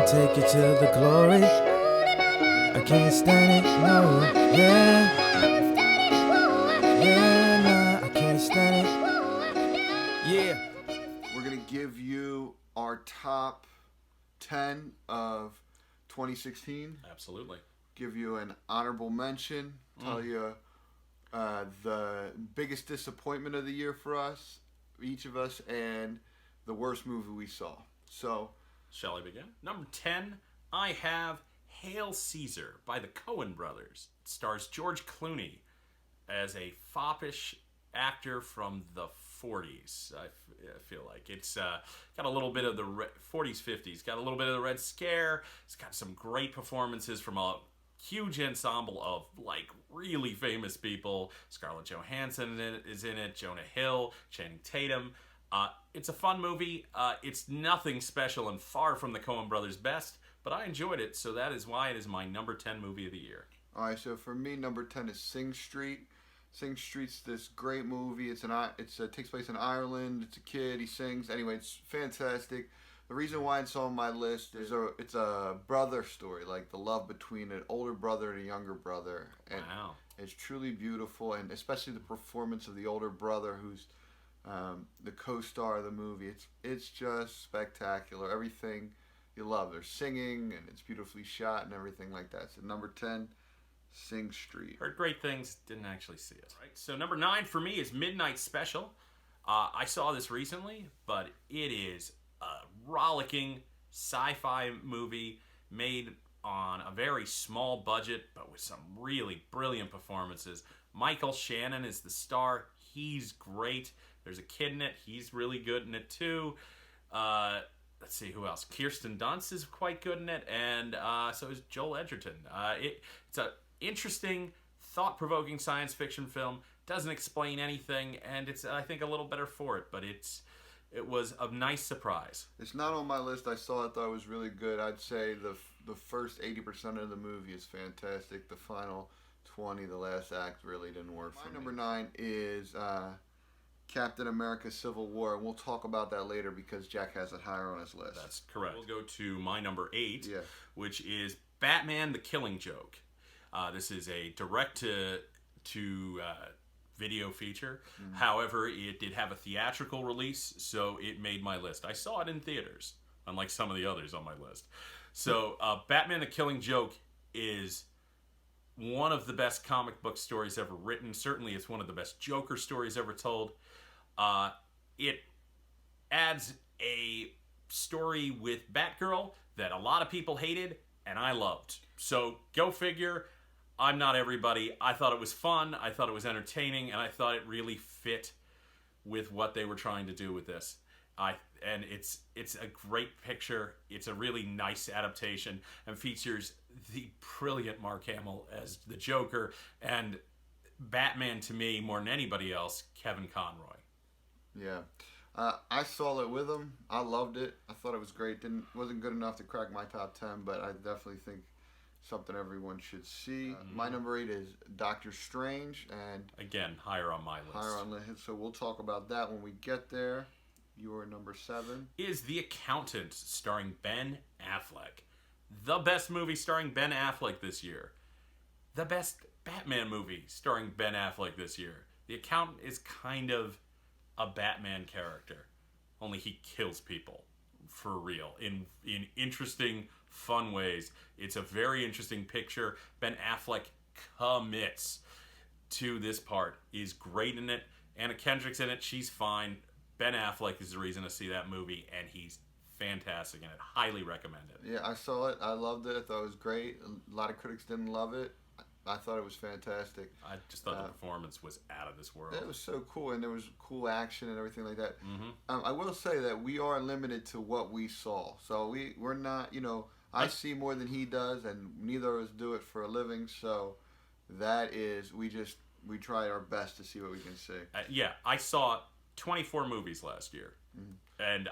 take you to the glory. I can't stand it, no, yeah. Yeah, nah, I can't stand it. Yeah. We're going to give you our top 10 of 2016. Absolutely. Give you an honorable mention. Tell you the biggest disappointment of the year for us, each of us, and the worst movie we saw. So, shall I begin? Number 10, I have Hail Caesar by the Coen brothers. It stars George Clooney as a foppish actor from the 40s. I feel like it's got a little bit of the 40s, 50s. Got a little bit of the Red Scare. It's got some great performances from a huge ensemble of like really famous people. Scarlett Johansson is in it. Jonah Hill, Channing Tatum. It's a fun movie. It's nothing special and far from the Coen brothers' best, but I enjoyed it, so that is why it is my number 10 movie of the year. All right, so for me, number 10 is Sing Street. Sing Street's this great movie. It takes place in Ireland. It's a kid. He sings. Anyway, it's fantastic. The reason why it's on my list is it's a brother story, like the love between an older brother and a younger brother. And wow. It's truly beautiful, and especially the performance of the older brother, who's the co-star of the movie. It's just spectacular. Everything you love. They're singing, and it's beautifully shot and everything like that. So number 10, Sing Street. Heard great things, didn't actually see it. Right. So number 9 for me is Midnight Special. I saw this recently, but it is a rollicking sci-fi movie made on a very small budget, but with some really brilliant performances. Michael Shannon is the star. He's great. There's a kid in it. He's really good in it too. Let's see who else. Kirsten Dunst is quite good in it, and so is Joel Edgerton. It's a interesting, thought-provoking science fiction film. Doesn't explain anything, and it's, I think, a little better for it, but it was a nice surprise. It's not on my list. I saw it, thought it was really good. I'd say the first 80% of the movie is fantastic. The final 20, the last act, really didn't work for me. My number 9 is Captain America Civil War, and we'll talk about that later because Jack has it higher on his list. That's correct. We'll go to my number 8, yeah, which is Batman the Killing Joke. This is a direct-to video feature. Mm-hmm. However, it did have a theatrical release, so it made my list. I saw it in theaters, unlike some of the others on my list. So Batman the Killing Joke is one of the best comic book stories ever written. Certainly, it's one of the best Joker stories ever told. It adds a story with Batgirl that a lot of people hated, and I loved. So go figure. I'm not everybody. I thought it was fun. I thought it was entertaining, and I thought it really fit with what they were trying to do with this. And it's a great picture. It's a really nice adaptation and features the brilliant Mark Hamill as the Joker and Batman, to me, more than anybody else, Kevin Conroy. Yeah. I saw it with him. I loved it. I thought it was great. Wasn't good enough to crack my top 10, but I definitely think something everyone should see. My number 8 is Doctor Strange, and again, higher on my list. Higher on the list. So we'll talk about that when we get there. Your number 7 is The Accountant, starring Ben Affleck. The best movie starring Ben Affleck this year. The best Batman movie starring Ben Affleck this year. The Accountant is kind of a Batman character, only he kills people for real in interesting, fun ways. It's a very interesting picture. Ben Affleck commits to this part. He's great in it. Anna Kendrick's in it. She's fine. Ben Affleck is the reason to see that movie, and he's fantastic in it. Highly recommend it. Yeah, I saw it. I loved it. I thought it was great. A lot of critics didn't love it. I thought it was fantastic. I just thought the performance was out of this world. It was so cool, and there was cool action and everything like that. Mm-hmm. I will say that we are limited to what we saw. So we're not, I see more than he does, and neither of us do it for a living. So that is, we try our best to see what we can see. Yeah, I saw 24 movies last year. And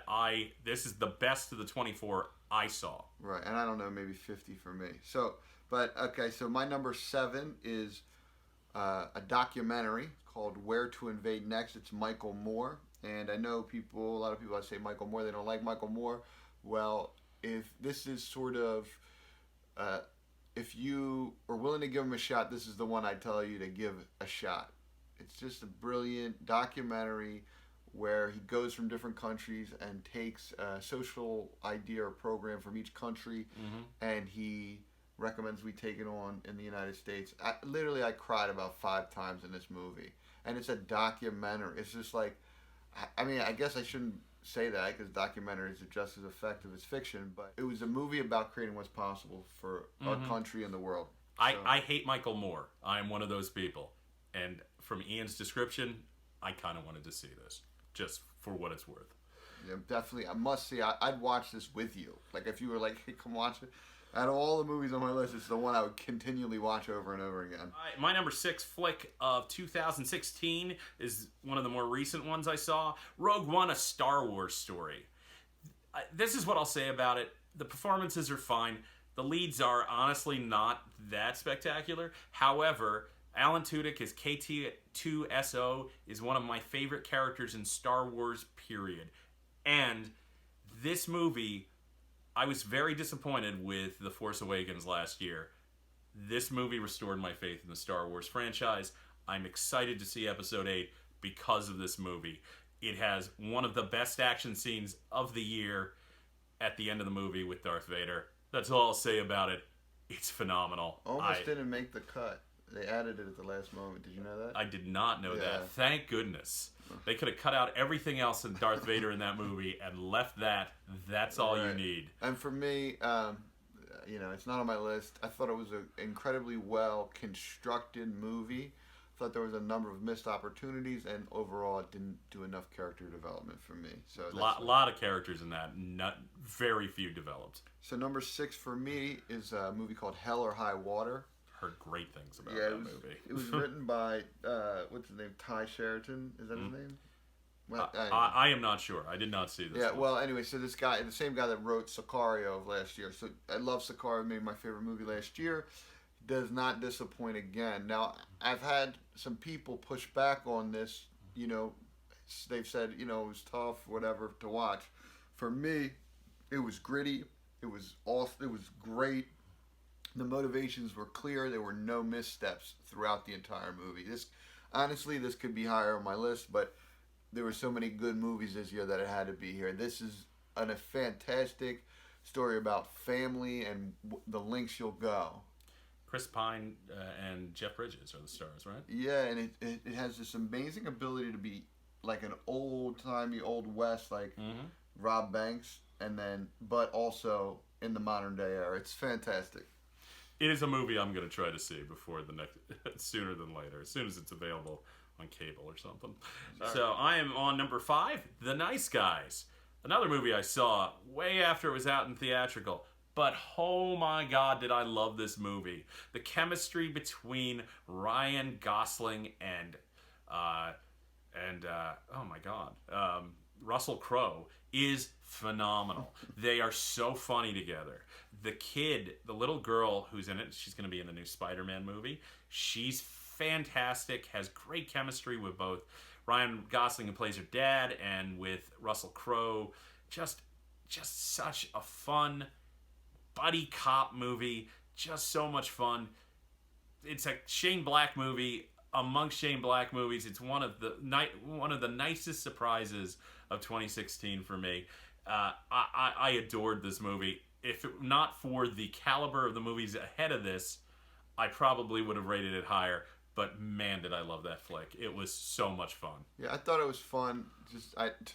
this is the best of the 24 I saw. Right, and I don't know, maybe 50 for me. So my number 7 is a documentary called Where to Invade Next. It's Michael Moore, and I know a lot of people say Michael Moore, they don't like Michael Moore. Well, if this is sort of, if you are willing to give him a shot, this is the one I tell you to give a shot. It's just a brilliant documentary where he goes from different countries and takes a social idea or program from each country, and he recommends we take it on in the United States. I cried about 5 times in this movie, and it's a documentary. It's just like, I mean, I guess I shouldn't say that because documentaries are just as effective as fiction, but it was a movie about creating what's possible for our country and the world. I hate Michael Moore. I'm one of those people, and from Ian's description, I kind of wanted to see this just for what it's worth. Yeah, definitely. I must see. I'd watch this with you. Like if you were like, hey, come watch it. Out of all the movies on my list, it's the one I would continually watch over and over again. My number 6 flick of 2016 is one of the more recent ones I saw. Rogue One, A Star Wars Story. This is what I'll say about it. The performances are fine. The leads are honestly not that spectacular. However, Alan Tudyk as KT-2SO is one of my favorite characters in Star Wars, period. And this movie, I was very disappointed with The Force Awakens last year. This movie restored my faith in the Star Wars franchise. I'm excited to see Episode 8 because of this movie. It has one of the best action scenes of the year at the end of the movie with Darth Vader. That's all I'll say about it. It's phenomenal. Almost didn't make the cut. They added it at the last moment. Did you know that? I did not know that. Thank goodness. They could have cut out everything else in Darth Vader in that movie and left that. That's all you need. And for me, it's not on my list. I thought it was an incredibly well constructed movie. I thought there was a number of missed opportunities, and overall, it didn't do enough character development for me. So a lot of characters in that, very few developed. So number 6 for me is a movie called Hell or High Water. Heard great things about that movie. It was written by what's his name? Ty Sheridan. Is that his name? Well, I am not sure. I did not see this. Yeah. one. Well, anyway, so this guy, the same guy that wrote Sicario of last year. So I love Sicario. Made my favorite movie last year. Does not disappoint again. Now I've had some people push back on this. They've said it was tough, whatever to watch. For me, it was gritty. It was awesome. It was great. The motivations were clear. There were no missteps throughout the entire movie. This could be higher on my list, but there were so many good movies this year that it had to be here. This is a fantastic story about family and the lengths you'll go. Chris Pine and Jeff Bridges are the stars, right? Yeah, and it has this amazing ability to be like an old-timey, Old West, like Rob Banks, but also in the modern day era. It's fantastic. It is a movie I'm going to try to see before the next, sooner than later, as soon as it's available on cable or something. Sorry. So I am on number 5, The Nice Guys. Another movie I saw way after it was out in theatrical. But oh my God, did I love this movie. The chemistry between Ryan Gosling and oh my God, Russell Crowe is phenomenal. They are so funny together. The kid, the little girl who's in it, she's going to be in the new Spider-Man movie. She's fantastic, has great chemistry with both Ryan Gosling, who plays her dad, and with Russell Crowe. Just such a fun buddy cop movie. Just so much fun. It's a Shane Black movie. Amongst Shane Black movies, it's one of the nicest surprises of 2016 for me. I adored this movie. If not for the caliber of the movies ahead of this, I probably would have rated it higher. But man, did I love that flick. It was so much fun. Yeah, I thought it was fun.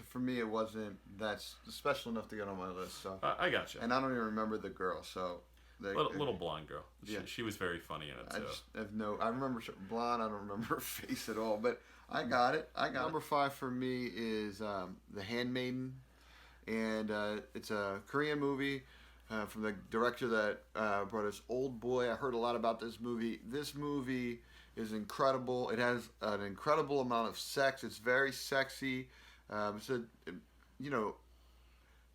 For me, it wasn't that special enough to get on my list. So I gotcha. And I don't even remember the girl. So little blonde girl. Yeah. She was very funny in it too. I remember blonde. I don't remember her face at all. But I got it. Number 5 for me is The Handmaiden, and it's a Korean movie. From the director that brought us Old Boy. I heard a lot about this movie. This movie is incredible. It has an incredible amount of sex. It's very sexy.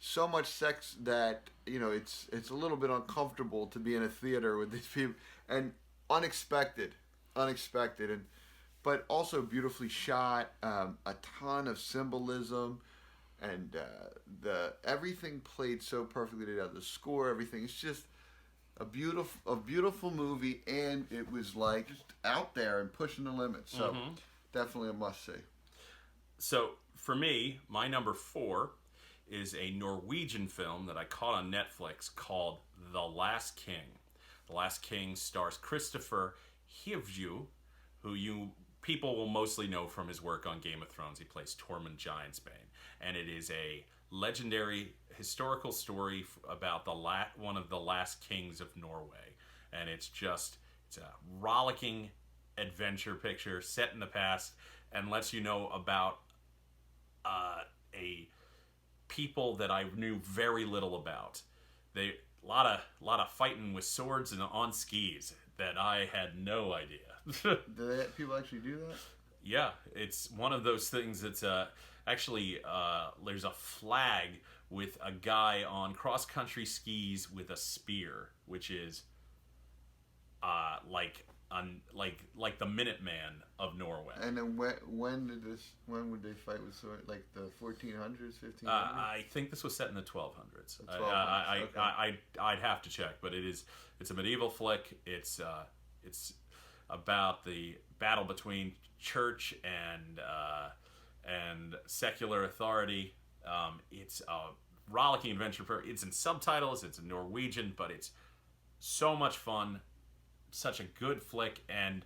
So much sex that it's a little bit uncomfortable to be in a theater with these people, and unexpected, but also beautifully shot. A ton of symbolism. and the everything played so perfectly together. The score, everything. It's just a beautiful movie, and it was like just out there and pushing the limits. So definitely a must see. So for me, my number 4 is a Norwegian film that I caught on Netflix called The Last King. The Last King stars Christopher Hivju, who people will mostly know from his work on Game of Thrones. He plays Tormund Giantsbane, and it is a legendary historical story about one of the last kings of Norway, and it's a rollicking adventure picture set in the past and lets you know about a people that I knew very little about. A lot of fighting with swords and on skis that I had no idea. Do people actually do that? Yeah, it's one of those things that's actually there's a flag with a guy on cross-country skis with a spear, which is like the Minuteman of Norway. And then when would they fight with sword? Like the 1400s, 1500s? I think this was set in the 1200s. The 1200s, okay. I'd have to check, but it's a medieval flick. It's about the battle between church and secular authority. It's a rollicking adventure. It's in subtitles. It's in Norwegian, but it's so much fun. Such a good flick, and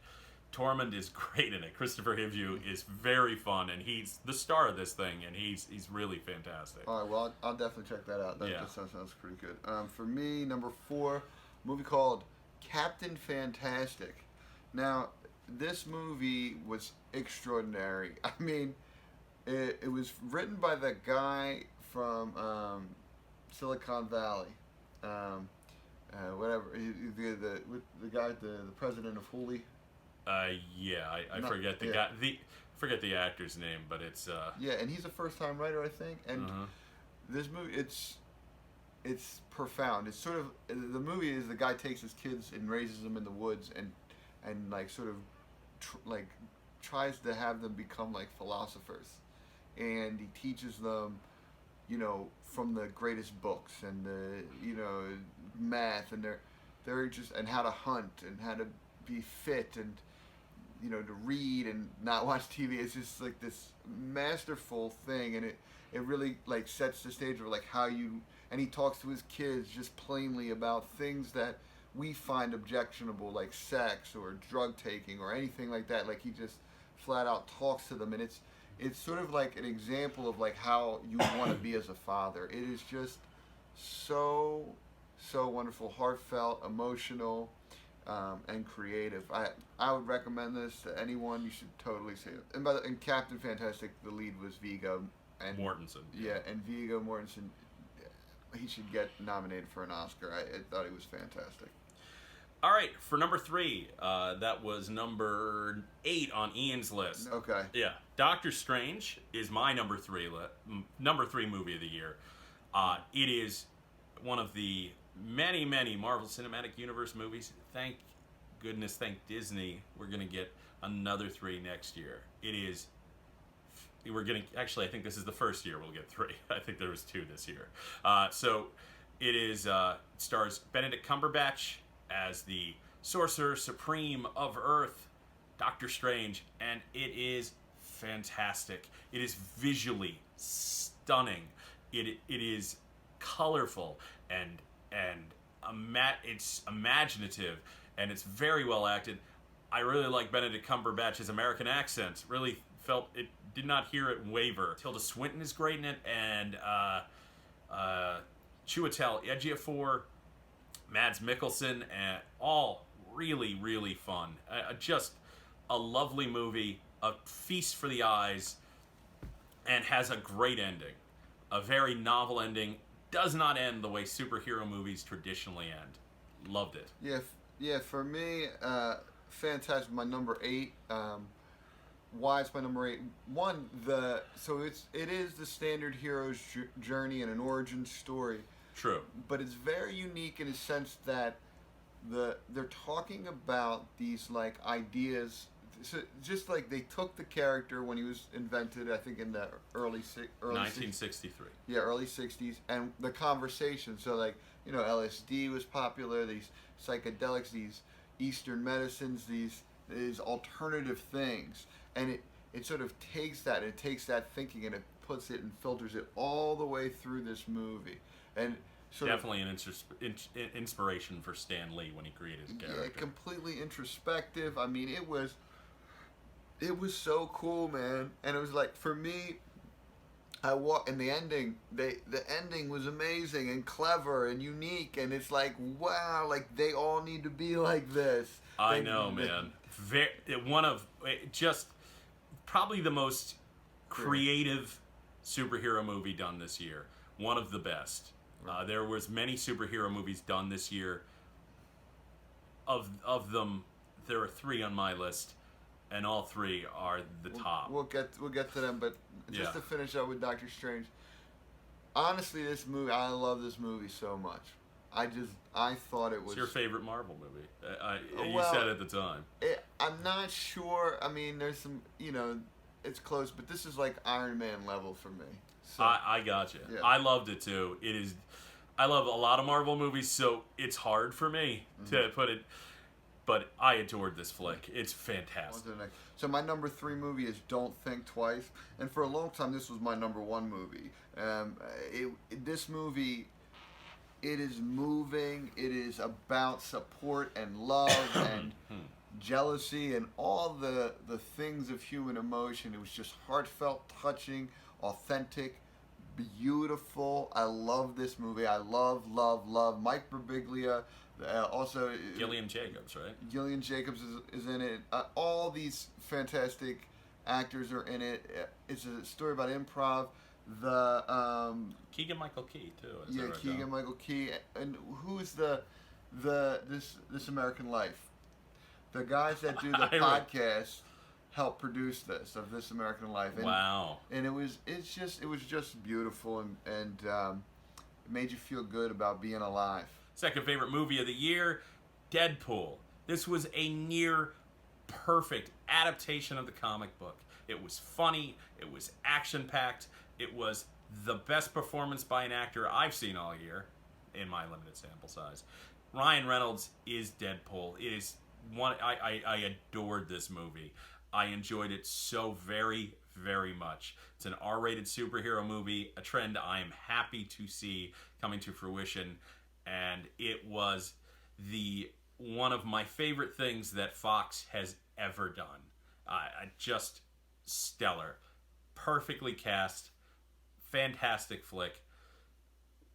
Tormund is great in it. Christopher Hivju is very fun, and he's the star of this thing, and he's really fantastic. All right, well, I'll definitely check that out. That sounds pretty good. For me, number 4, a movie called Captain Fantastic. Now, this movie was extraordinary. I mean, it was written by the guy from Silicon Valley. Whatever, the guy, the president of Hooli. I forget the guy. Forget the actor's name, but it's yeah, and he's a first-time writer, I think. And this movie, it's profound. It's sort of, the movie is the guy takes his kids and raises them in the woods and like sort of tries to have them become like philosophers, and he teaches them, from the greatest books and the math, and they're just, and how to hunt and how to be fit, and to read and not watch TV. It's just like this masterful thing, and it really like sets the stage for like how you, and he talks to his kids just plainly about things that we find objectionable, like sex or drug taking or anything like that. Like he just flat out talks to them, and it's sort of like an example of like how you want to be as a father. It is just so wonderful, heartfelt, emotional, and creative. I would recommend this to anyone. You should totally see it. And Captain Fantastic, the lead was Viggo and Mortensen. Yeah, and Viggo Mortensen, he should get nominated for an Oscar. I thought he was fantastic. All right, for number 3, that was number 8 on Ian's list. Okay. Yeah, Doctor Strange is my number 3 movie of the year. It is one of the many Marvel Cinematic Universe movies. Thank goodness, thank Disney, we're gonna get another 3 next year. Actually, I think this is the first year we'll get 3. I think there was 2 this year. So it stars Benedict Cumberbatch as the Sorcerer Supreme of Earth, Doctor Strange, and it is fantastic. It is visually stunning. It is colorful and it's imaginative, and it's very well acted. I really like Benedict Cumberbatch's American accent. Really felt it, did not hear it waver. Tilda Swinton is great in it, and Chiwetel Ejiofor, Mads Mikkelsen, and all really fun. Just a lovely movie, a feast for the eyes, and has a great ending. A very novel ending. Does not end the way superhero movies traditionally end. Loved it. Yeah. For me, fantastic. My number 8. Why it's my number 8? One, it is the standard hero's journey and an origin story. True. But it's very unique in a sense that they're talking about these like ideas so just like they took the character when he was invented, I think in the early 1963. Yeah, early 60s, and the conversation. So like, LSD was popular, these psychedelics, these Eastern medicines, these alternative things, and it sort of takes that thinking and it puts it and filters it all the way through this movie, and definitely an inspiration for Stan Lee when he created his character. Yeah, completely introspective. I mean, it was so cool, man. And it was like, for me, and the ending, the ending was amazing and clever and unique, and it's like, wow, like they all need to be like this. I know, man. Just probably the most creative superhero movie done this year. One of the best. There was many superhero movies done this year. Of them, there are 3 on my list, and all 3 are the top. We'll get to them, but just to finish up with Doctor Strange. Honestly, this movie, I love this movie so much. I thought it was... It's your favorite Marvel movie. You said at the time. I'm not sure. I mean, there's some, it's close, but this is like Iron Man level for me. So, I gotcha. Yeah. I loved it too. I love a lot of Marvel movies, so it's hard for me to put it, but I adored this flick. It's fantastic. So my number 3 movie is Don't Think Twice, and for a long time this was my number 1 movie. This movie, it is moving. It is about support and love and jealousy and all the things of human emotion. It was just heartfelt, touching, authentic, beautiful. I love this movie. I love Mike Birbiglia. Also, Gillian Jacobs, right? Gillian Jacobs is in it. All these fantastic actors are in it. It's a story about improv. Keegan-Michael Key too. Yeah, Keegan-Michael Key. And who's this American Life? The guys that do the podcast helped produce of This American Life. And, wow. And it was just beautiful and it made you feel good about being alive. Second favorite movie of the year, Deadpool. This was a near perfect adaptation of the comic book. It was funny. It was action-packed. It was the best performance by an actor I've seen all year, in my limited sample size. Ryan Reynolds is Deadpool. It is one. I adored this movie. I enjoyed it so very, very much. It's an R-rated superhero movie, a trend I am happy to see coming to fruition, and it was one of my favorite things that Fox has ever done. Just stellar. Perfectly cast. Fantastic flick.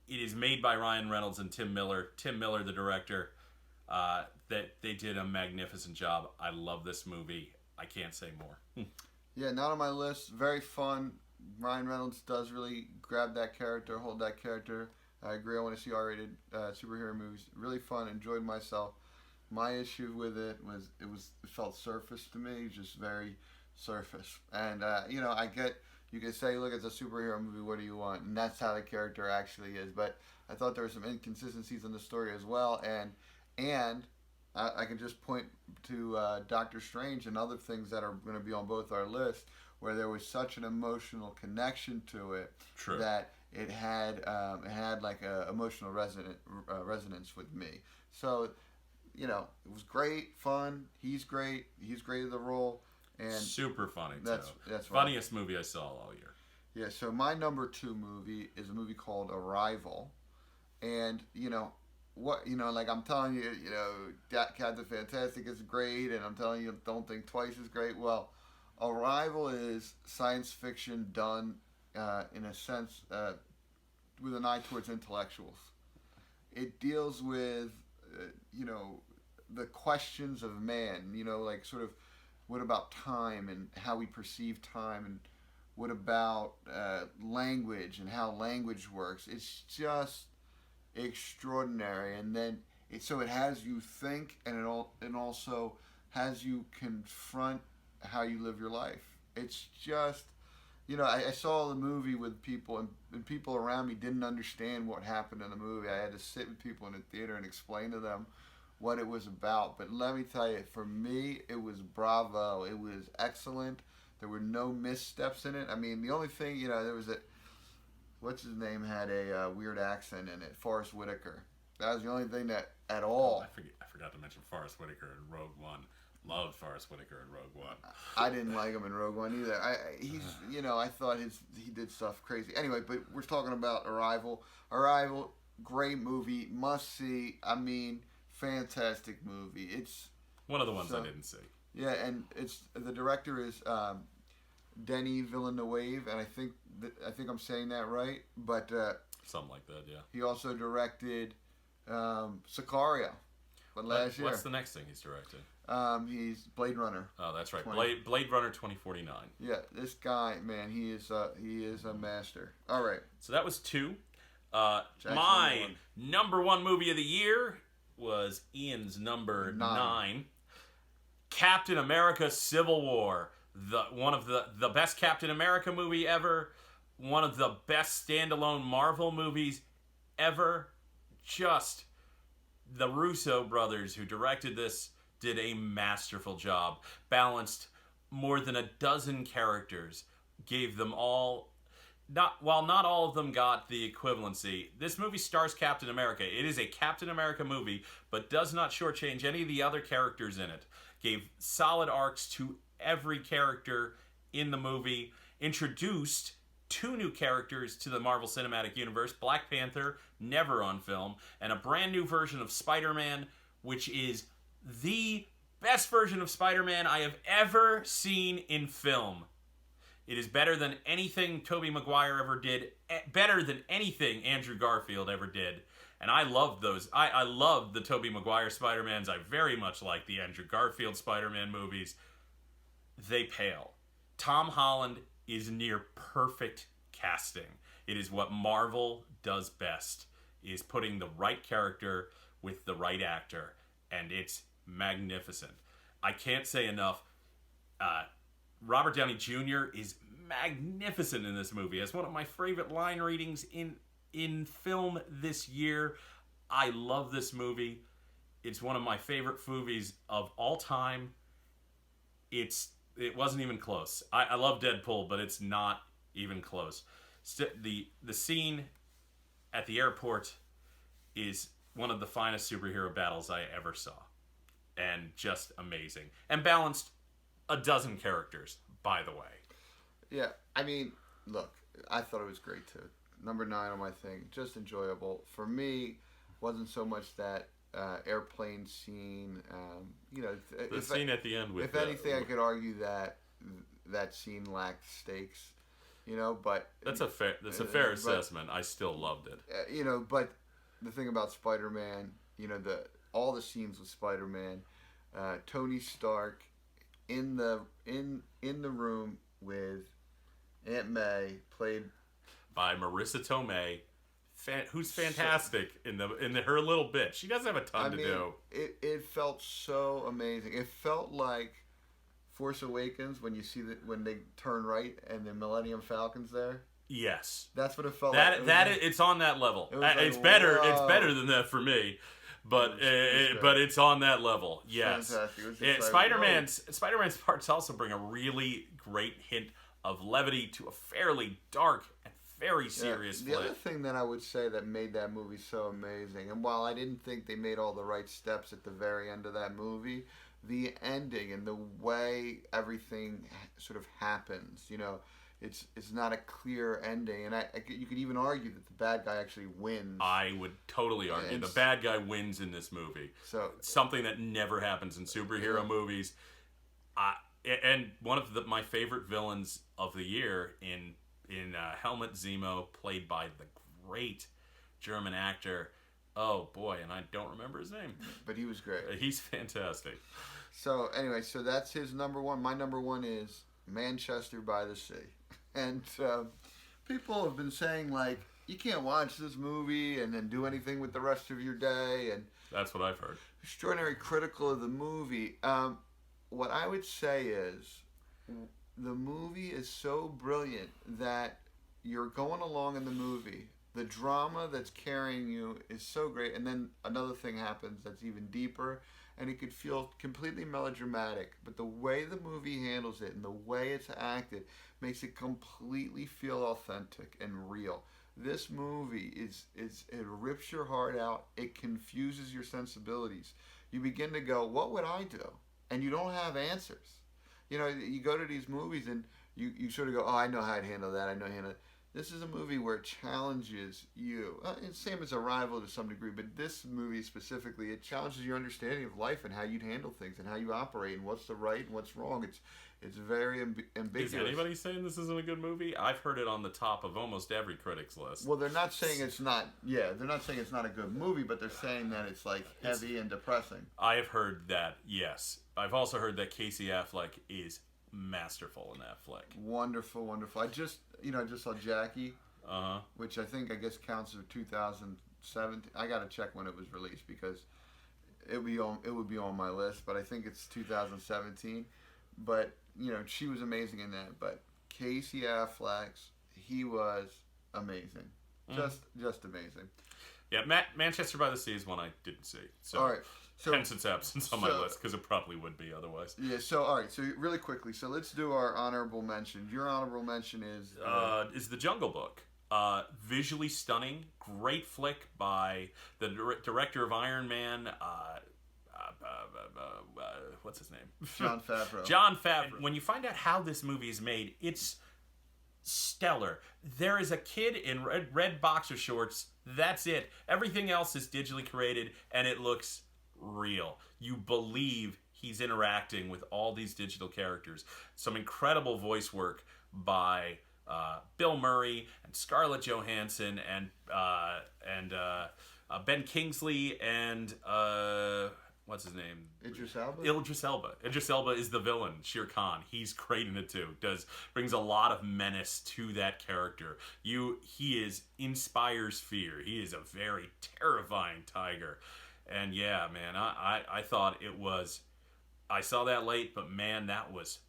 It is made by Ryan Reynolds and Tim Miller. Tim Miller, the director. That they did a magnificent job. I love this movie. I can't say more. Yeah, not on my list. Very fun. Ryan Reynolds does really grab that character, hold that character. I agree. I want to see R-rated superhero movies. Really fun. Enjoyed myself. My issue with it was it felt surface to me, just very surface. And I get you could say, look, it's a superhero movie. What do you want? And that's how the character actually is. But I thought there were some inconsistencies in the story as well. And I can just point to Doctor Strange and other things that are going to be on both our lists, where there was such an emotional connection to it. True. That it had like a emotional resonance with me. So, it was great, fun. He's great. He's great at the role, and super funny. That's right. Funniest movie I saw all year. Yeah. So my number 2 movie is a movie called Arrival, and like I'm telling you, Captain Fantastic is great, and I'm telling you, Don't Think Twice is great. Well, Arrival is science fiction done in a sense with an eye towards intellectuals. It deals with the questions of man, like sort of what about time and how we perceive time, and what about language and how language works. It's just extraordinary. And then it has you think, and it also has you confront how you live your life. It's just, I saw the movie with people, and people around me didn't understand what happened in the movie. I had to sit with people in the theater and explain to them what it was about. But let me tell you, for me, it was bravo. It was excellent. There were no missteps in it. I mean, the only thing, there was what's his name had a weird accent in it, Forrest Whitaker. That was the only thing that at all. I forgot to mention Forrest Whitaker in Rogue One. Loved Forrest Whitaker in Rogue One. I didn't like him in Rogue One either. I thought he did stuff crazy. Anyway, but we're talking about Arrival. Arrival, great movie, must see. I mean, fantastic movie. It's one of the ones I didn't see. Yeah, and the director is Denis Villeneuve, and I think I'm saying that right. But something like that, yeah. He also directed Sicario, but last year. What's the next thing he's directed? He's Blade Runner. Oh, that's right. Blade Runner 2049. Yeah, this guy, man, he is a master. All right. So that was 2. My number 1 movie of the year was Ian's number 9. Captain America: Civil War. One of the best Captain America movie ever. One of the best standalone Marvel movies ever. Just the Russo brothers who directed this did a masterful job. Balanced more than a dozen characters. Gave them all... While not all of them got the equivalency, this movie stars Captain America. It is a Captain America movie, but does not shortchange any of the other characters in it. Gave solid arcs to every character in the movie. Introduced 2 new characters to the Marvel Cinematic Universe. Black Panther, never on film. And a brand new version of Spider-Man, which is the best version of Spider-Man I have ever seen in film. It is better than anything Tobey Maguire ever did. Better than anything Andrew Garfield ever did. And I love those. I love the Tobey Maguire Spider-Mans. I very much like the Andrew Garfield Spider-Man movies. They pale. Tom Holland is near perfect casting. It is what Marvel does best, is putting the right character with the right actor. And it's magnificent. I can't say enough. Robert Downey Jr. is magnificent in this movie. It's one of my favorite line readings in film this year. I love this movie. It's one of my favorite movies of all time. It wasn't even close. I love Deadpool, but it's not even close. The scene at the airport is one of the finest superhero battles I ever saw. And just amazing. And balanced a dozen characters, by the way. Yeah, I mean, look, I thought it was great too. Number 9 on my thing, just enjoyable. For me, wasn't so much that airplane scene. The scene at the end with. If anything, I could argue that scene lacked stakes. But that's a fair assessment. I still loved it. But the thing about Spider-Man, all the scenes with Spider-Man, Tony Stark in the room with Aunt May, played by Marissa Tomei, who's fantastic in her little bit. She doesn't have a ton to do. It felt so amazing. It felt like Force Awakens when you see when they turn right and the Millennium Falcon's there. Yes, that's what it felt like. It's it's on that level. It's like, better. Whoa. It's better than that for me. But but it's on that level. Yes. Fantastic. Spider-Man's parts also bring a really great hint of levity to a fairly dark and very serious The other thing that I would say that made that movie so amazing, and while I didn't think they made all the right steps at the very end of that movie, the ending and the way everything sort of happens, it's not a clear ending, and you could even argue that the bad guy actually wins. I would totally argue the bad guy wins in this movie. So something that never happens in superhero movies. And one of my favorite villains of the year in Helmut Zemo, played by the great German actor. Oh boy, and I don't remember his name. But he was great. He's fantastic. So anyway, that's his number 1. My number 1 is Manchester by the Sea. And people have been saying, like, you can't watch this movie and then do anything with the rest of your day. And that's what I've heard. Extraordinary critical of the movie. What I would say is the movie is so brilliant that you're going along in the movie The drama that's carrying you is so great, and then another thing happens that's even deeper, and it could feel completely melodramatic, but the way the movie handles it and the way it's acted makes it completely feel authentic and real. This movie it rips your heart out. It confuses your sensibilities. You begin to go, what would I do? And you don't have answers. You know, you go to these movies and you sort of go, oh, I know how to handle that. I know how to handle it. This is a movie where it challenges you. It's same as Arrival to some degree, but this movie specifically, it challenges your understanding of life and how you'd handle things and how you operate and what's the right and what's wrong. It's very ambiguous. Is anybody saying this isn't a good movie? I've heard it on the top of almost every critic's list. Well, they're not saying it's not. Yeah, they're not saying it's not a good movie, but they're saying that it's like heavy and depressing. I have heard that. Yes, I've also heard that Casey Affleck is masterful in that flick. Wonderful, wonderful. I just saw Jackie, which I guess counts as 2017. I got to check when it was released because it would be on my list, but I think it's 2017. But she was amazing in that. But Casey Affleck, he was amazing, just amazing. Yeah, Manchester by the Sea is one I didn't see. So, all right. So, hence its absence on my list, because it probably would be otherwise. Yeah, so, all right. So, really quickly. So, let's do our honorable mentions. Your honorable mention is... is The Jungle Book. Visually stunning. Great flick by the director of Iron Man. What's his name? Jon Favreau. Jon Favreau. When you find out how this movie is made, it's stellar. There is a kid in red boxer shorts. That's it. Everything else is digitally created, and it looks real. You believe he's interacting with all these digital characters. Some incredible voice work by Bill Murray and Scarlett Johansson and Ben Kingsley and what's his name? Idris Elba? Idris Elba. Idris Elba is the villain, Shere Khan. He's great in it too. Brings a lot of menace to that character. He inspires fear. He is a very terrifying tiger. And yeah, man, I thought it was... I saw that late, but man, that was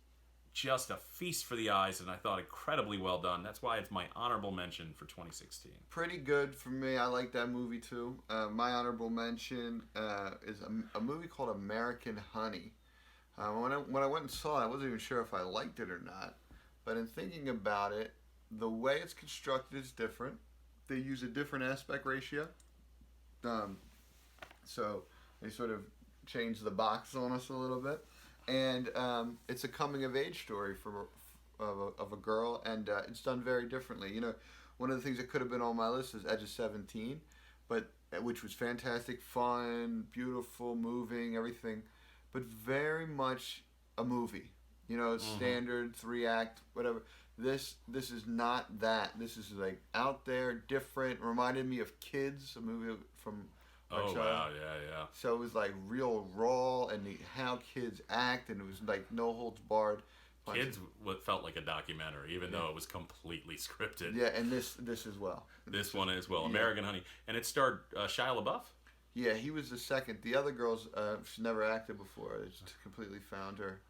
just a feast for the eyes, and I thought incredibly well done. That's why it's my honorable mention for 2016. Pretty good for me. I like that movie too. My honorable mention is a movie called American Honey. When I went and saw it, I wasn't even sure if I liked it or not. But in thinking about it, the way it's constructed is different. They use a different aspect ratio. So they sort of changed the box on us a little bit. And it's a coming-of-age story of a girl, and it's done very differently. One of the things that could have been on my list is Edge of 17, which was fantastic, fun, beautiful, moving, everything, but very much a movie. Standard 3-act, whatever. This is not that. This is like out there, different. Reminded me of Kids, a movie from... Oh, wow, yeah. So it was like real raw and how kids act, and it was like no holds barred. Kids felt like a documentary, even though it was completely scripted. Yeah, and this as well. This one as well, yeah. American Honey. And it starred Shia LaBeouf? Yeah, he was the second. The other girls, she never acted before. I just completely found her.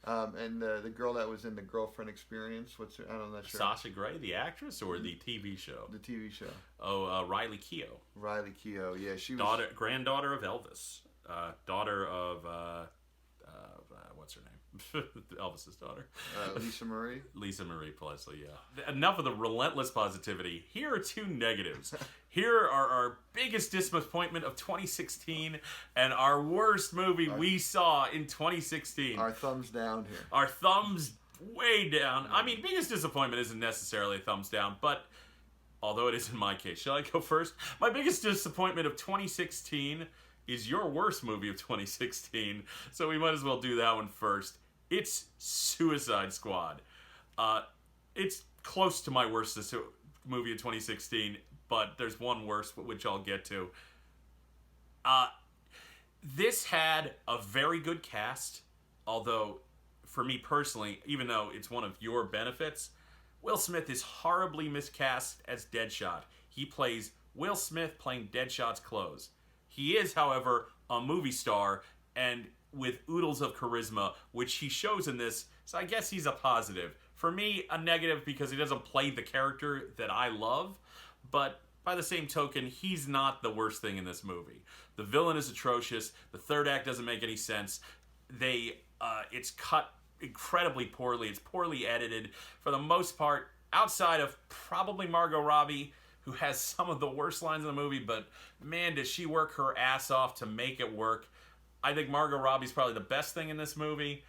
And the girl that was in The Girlfriend Experience, what's her? I'm not sure. Sasha Grey, the actress, or the TV show? The TV show. Oh, Riley Keough. Riley Keough, yeah, she was granddaughter of Elvis, daughter of what's her name? Elvis's daughter. Lisa Marie. Lisa Marie Presley. Yeah. Enough of the relentless positivity. Here are two negatives. Here are our biggest disappointment of 2016 and our worst movie we saw in 2016. Our thumbs down here. Our thumbs way down. I mean, biggest disappointment isn't necessarily a thumbs down, but although it is in my case. Shall I go first? My biggest disappointment of 2016 is your worst movie of 2016, so we might as well do that one first. It's Suicide Squad. It's close to my worst movie of 2016, but there's one worse, which I'll get to. This had a very good cast, although, for me personally, even though it's one of your benefits, Will Smith is horribly miscast as Deadshot. He plays Will Smith playing Deadshot's clothes. He is, however, a movie star, and with oodles of charisma, which he shows in this, so I guess he's a positive. For me, a negative because he doesn't play the character that I love, but by the same token, he's not the worst thing in this movie. The villain is atrocious. The third act doesn't make any sense. It's cut incredibly poorly. It's poorly edited. For the most part, outside of probably Margot Robbie, who has some of the worst lines in the movie, but man, does she work her ass off to make it work. I think Margot Robbie's probably the best thing in this movie.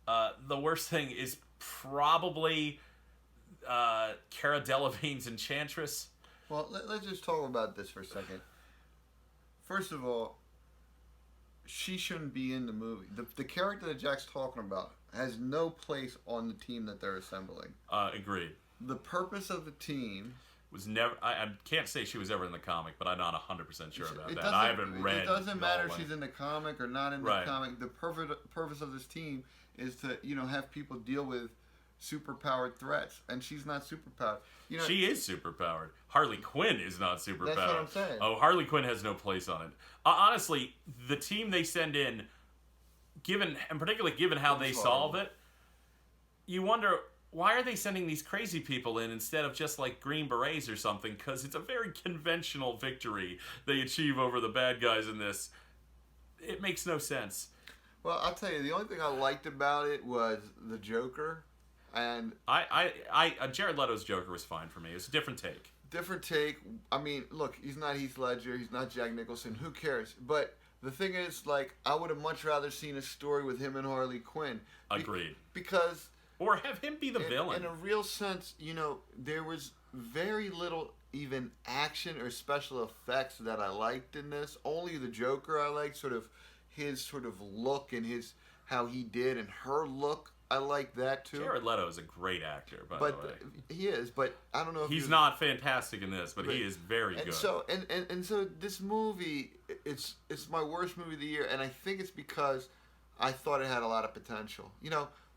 The worst thing is probably Cara Delevingne's Enchantress. Well, let's just talk about this for a second. First of all, she shouldn't be in the movie. The character that Jack's talking about has no place on the team that they're assembling. Agreed. The purpose of the team was never. I can't say she was ever in the comic, but I'm not 100% sure about that. I haven't read. It doesn't matter if she's in the comic or not in the comic. The purpose of this team is to have people deal with superpowered threats, and she's not superpowered. She is superpowered. Harley Quinn is not superpowered. That's what I'm saying. Oh, Harley Quinn has no place on it. Honestly, the team they send in, particularly given how they solve it, you wonder, why are they sending these crazy people in instead of just like Green Berets or something? Because it's a very conventional victory they achieve over the bad guys in this. It makes no sense. Well, I'll tell you, the only thing I liked about it was the Joker. And Jared Leto's Joker was fine for me. It was a different take. Different take. I mean, look, he's not Heath Ledger. He's not Jack Nicholson. Who cares? But the thing is, like, I would have much rather seen a story with him and Harley Quinn. Agreed. Because... Or have him be the villain. In a real sense, there was very little even action or special effects that I liked in this. Only the Joker I liked, his look and how he did, and her look. I like that too. Jared Leto is a great actor, by the way. He is, but I don't know if he's not fantastic in this, but he is very good. So this movie, it's my worst movie of the year, and I think it's because I thought it had a lot of potential.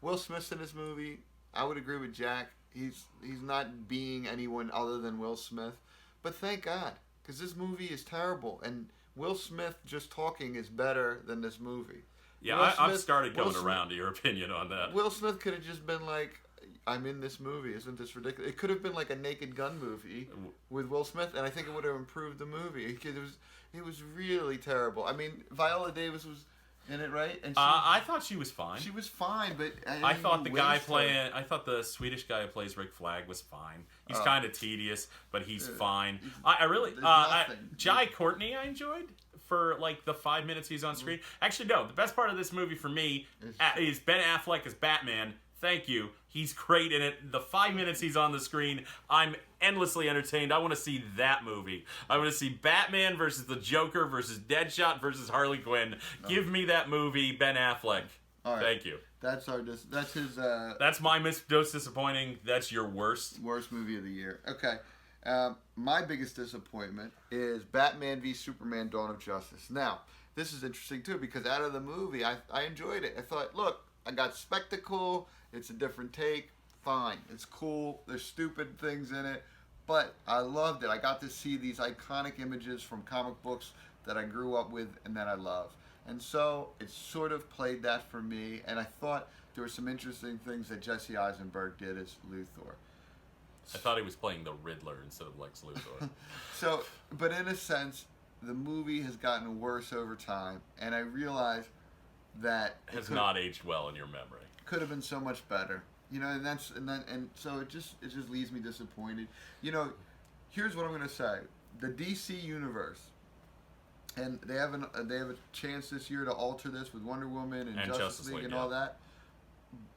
Will Smith's in this movie. I would agree with Jack. He's not being anyone other than Will Smith, but thank God, because this movie is terrible, and Will Smith just talking is better than this movie. Yeah, I've started going around to your opinion on that. Will Smith could have just been like, I'm in this movie. Isn't this ridiculous? It could have been like a Naked Gun movie with Will Smith, and I think it would have improved the movie. It was really terrible. I mean, Viola Davis was in it, right? And I thought she was fine. She was fine, but I thought the Swedish guy who plays Rick Flag was fine. He's kind of tedious, but he's fine. I really Jai Courtney I enjoyed for like the 5 minutes he's on screen. Actually, no. The best part of this movie for me is Ben Affleck as Batman. Thank you. He's great in it. The 5 minutes he's on the screen, I'm endlessly entertained. I want to see that movie. I want to see Batman versus the Joker versus Deadshot versus Harley Quinn. Give me that movie, Ben Affleck. All right. Thank you. That's his. That's my most disappointing. That's your worst movie of the year. Okay. My biggest disappointment is Batman v Superman: Dawn of Justice. Now, this is interesting too because out of the movie, I enjoyed it. I thought, look, I got spectacle. It's a different take. Fine. It's cool. There's stupid things in it. But I loved it. I got to see these iconic images from comic books that I grew up with and that I love. And so it sort of played that for me. And I thought there were some interesting things that Jesse Eisenberg did as Luthor. I thought he was playing the Riddler instead of Lex Luthor. But in a sense, the movie has gotten worse over time. And I realized that has not aged well in your memory. Could have been so much better, and so it just leaves me disappointed. Here's what I'm gonna say: the DC universe, and they have a chance this year to alter this with Wonder Woman and Justice League and all that,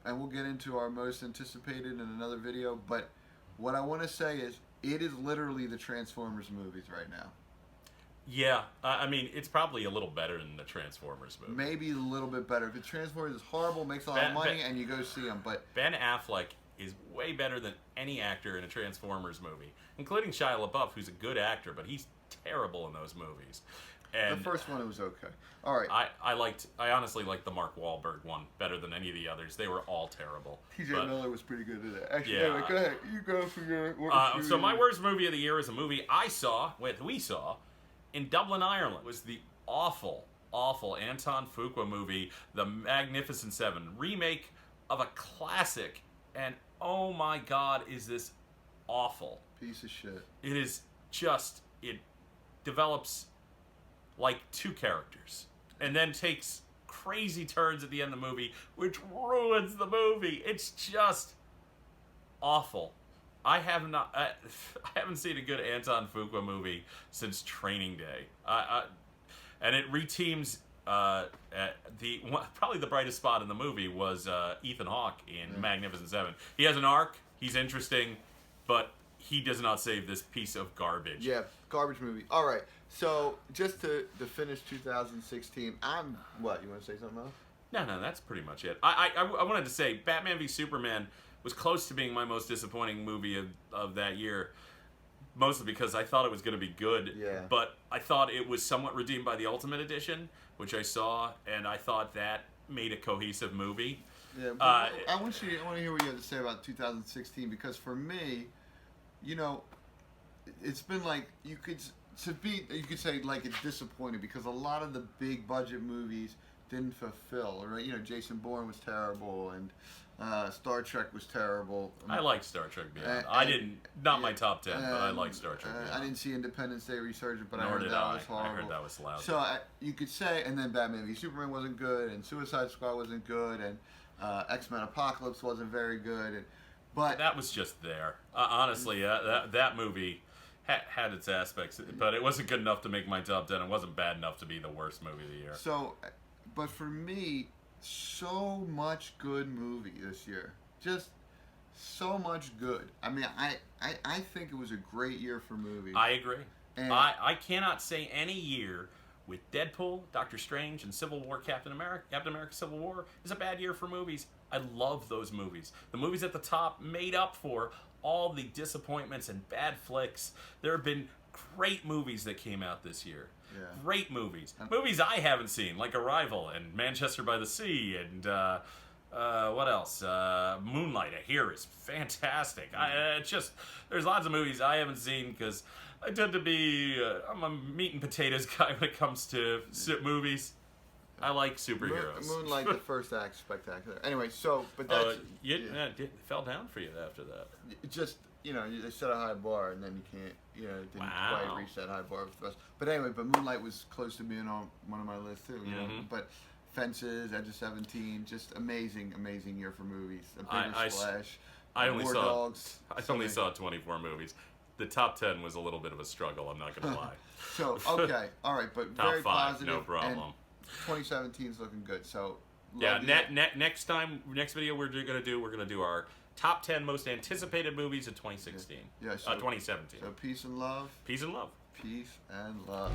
and we'll get into our most anticipated in another video. But what I want to say is, it is literally the Transformers movies right now. Yeah, I mean, it's probably a little better than the Transformers movie. Maybe a little bit better. If the Transformers is horrible, makes a lot of money, and you go see them. But Ben Affleck is way better than any actor in a Transformers movie, including Shia LaBeouf, who's a good actor, but he's terrible in those movies. And the first one, it was okay. All right. I honestly liked the Mark Wahlberg one better than any of the others. They were all terrible. T.J. Miller was pretty good at it. Actually, anyway, go ahead. You go for your worst So my worst movie of the year is a movie we saw in Dublin, Ireland. It was the awful Anton Fuqua movie, The Magnificent Seven, remake of a classic, and oh my God, is this awful. Piece of shit. It is just it develops like two characters and then takes crazy turns at the end of the movie, which ruins the movie. It's just awful. I haven't seen a good Anton Fuqua movie since Training Day. And it reteams. Probably the brightest spot in the movie was Ethan Hawke in Magnificent Seven. He has an arc. He's interesting, but he does not save this piece of garbage. Yeah, garbage movie. All right. So just to finish 2016, what, you want to say something else? No, that's pretty much it. I wanted to say Batman v Superman was close to being my most disappointing movie of that year, mostly because I thought it was going to be good, but I thought it was somewhat redeemed by the Ultimate Edition, which I saw, and I thought that made a cohesive movie. Yeah, but I want to hear what you have to say about 2016, because for me, you know, it's been like you could say like it's disappointing because a lot of the big budget movies didn't fulfill. Or you know, Jason Bourne was terrible, and Star Trek was terrible. I like Star Trek Beyond. Not my top 10, but I like Star Trek Beyond. I didn't see Independence Day Resurgent, but Nor I heard did that was horrible. I heard that was lousy. So you could say, and then Batman v Superman wasn't good, and Suicide Squad wasn't good, and X-Men Apocalypse wasn't very good, but that was just there. Honestly, that movie had its aspects, but it wasn't good enough to make my top 10. It wasn't bad enough to be the worst movie of the year. So, but for me, so much good movie this year. Just so much good. I mean, I think it was a great year for movies. I agree. And I cannot say any year with Deadpool, Doctor Strange, and Civil War, Captain America Civil War is a bad year for movies. I love those movies. The movies at the top made up for all the disappointments and bad flicks. There have been great movies that came out this year. Yeah. Great movies. Movies I haven't seen, like Arrival and Manchester by the Sea and what else? Moonlight, I hear, is fantastic. There's lots of movies I haven't seen because I tend to be I'm a meat and potatoes guy when it comes to movies. I like superheroes. Moonlight, the first act, spectacular. Anyway, but that's it fell down for you after that. It just, you know, they set a high bar, and then you can't, you know, it didn't quite reach that high bar with the rest. But anyway, Moonlight was close to being on one of my lists too. You know, but Fences, Edge of 17, just amazing year for movies. A bigger splash. I only saw 24 movies. The top 10 was a little bit of a struggle. I'm not gonna lie. So okay, all right, but top very 5, positive. no problem. 2017 is looking good. So yeah, next video we're gonna do our top 10 most anticipated movies of 2016. Yeah, so, 2017. So peace and love. Peace and love. Peace and love.